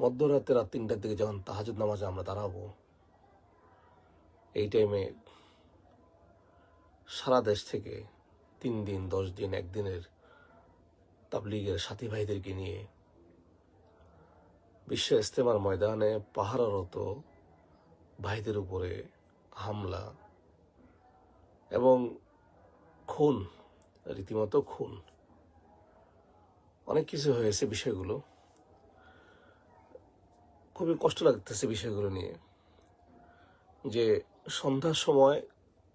মধ্যরাতে রাত ৩টার দিকে যখন তাহাজ্জুদ নামাজে আমরা দাঁড়াবো, এই টাইমে সারা দেশ থেকে ৩ দিন, ১০ দিন, একদিনের তাবলীগের সাথী ভাইদেরকে নিয়ে বিশ্ব ইজতেমার ময়দানে পাহারারত ভাইদের উপরে হামলা এবং খুন, রীতিমতো খুন, অনেক কিছু হয়েছে। বিষয়গুলো খুবই কষ্ট লাগতেছে বিষয়গুলো নিয়ে, যে সন্ধ্যার সময়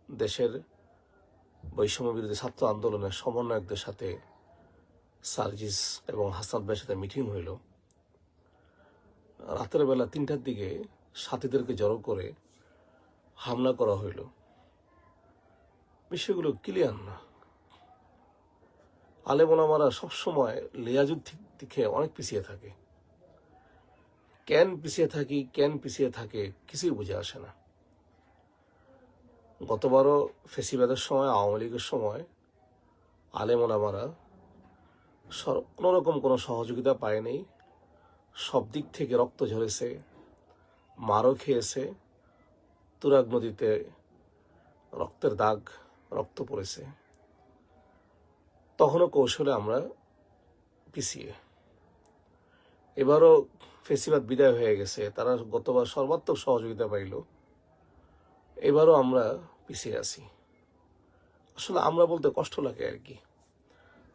দেশের বৈষম্য বিরোধী ছাত্র আন্দোলনের সমন্বয়কদের সাথে সার্জিস এবং হাসান ভাইয়ের সাথে মিটিং হইল। রাতের বেলা ৩টার দিকে সাথীদেরকে জড়ো করে হামলা করা হইল। বিষয়গুলো ক্লিয়ার না। আলেম ওলামারা সবসময় লিয়াজুদ দিকে অনেক পিছিয়ে থাকে। কেন পিছিয়ে থাকে কিছুই বুঝে আসে না। গতবারও ফেসিবাদের সময়, আওয়ামী লীগের সময় আলেম ওলামারা কোনোরকম কোনো সহযোগিতা পায়নি। সব দিক থেকে রক্ত ঝরেছে, মারও খেয়েছে, তুরাগ নদীতে রক্তের দাগ, রক্ত পড়েছে। তখনও কৌশলে আমরা পিছিয়ে। এবারও ফেসিবাদ বিদায় হয়ে গেছে, তারা গতবার সর্বাত্মক সহযোগিতা পাইল, এবারও আমরা পিছিয়ে আছি। আসলে আমরা বলতে কষ্ট লাগে আর কি।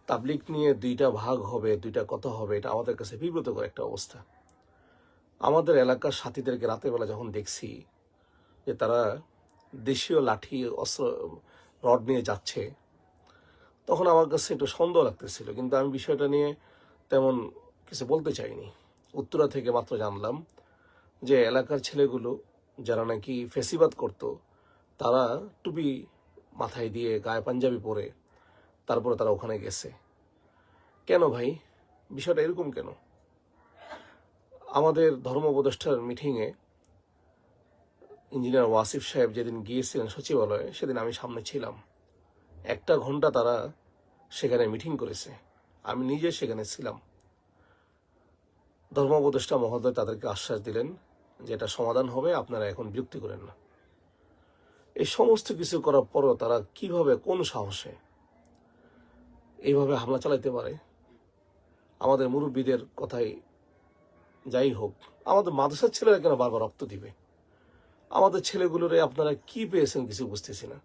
তাবলিগ নিয়ে দুইটা ভাগ হবে, দুইটা কথা হবে, এটা আমাদের কাছে বিব্রতকর একটা অবস্থা। আমাদের এলাকার সাথীদেরকে রাতের বেলা যখন দেখছি যে তারা দেশীয় লাঠি, অস্ত্র, রড নিয়ে যাচ্ছে, তখন আমার কাছে একটু সন্দেহ লাগতেছিল, কিন্তু আমি বিষয়টা নিয়ে তেমন কিছু বলতে চাইনি। উত্তরা থেকে মাত্র জানলাম যে এলাকার ছেলেগুলো যারা নাকি ফেসিবাদ করত, তারা টুপি মাথায় দিয়ে গায়ে পাঞ্জাবি পরে তারপরে তারা ওখানে গেছে। কেন ভাই, বিষয়টা এরকম কেন? আমাদের ধর্ম উপদেষ্টার মিটিংয়ে ইঞ্জিনিয়ার ওয়াসিফ সাহেব যেদিন গিয়েছিলেন সচিবালয়ে, সেদিন আমি সামনে ছিলাম। 1 ঘন্টা তারা সেখানে মিটিং করেছে, আমি নিজে সেখানে ছিলাম। ধর্ম উপদেষ্টা মহোদয় তাদেরকে আশ্বাস দিলেন যে এটা সমাধান হবে, আপনারা এখন বিরক্তি করেন না। এই সমস্ত কিছু করার পরও তারা কিভাবে, কোন সাহসে এইভাবে হামলা চালাইতে পারে? আমাদের মুরব্বীদের কথাই যাই হোক, আমাদের মাদ্রাসার ছেলেরা কেন বারবার রক্ত দিবে? আমাদের ছেলেগুলোরে আপনারা কি পেয়েছেন কিছু বুঝতেছি না।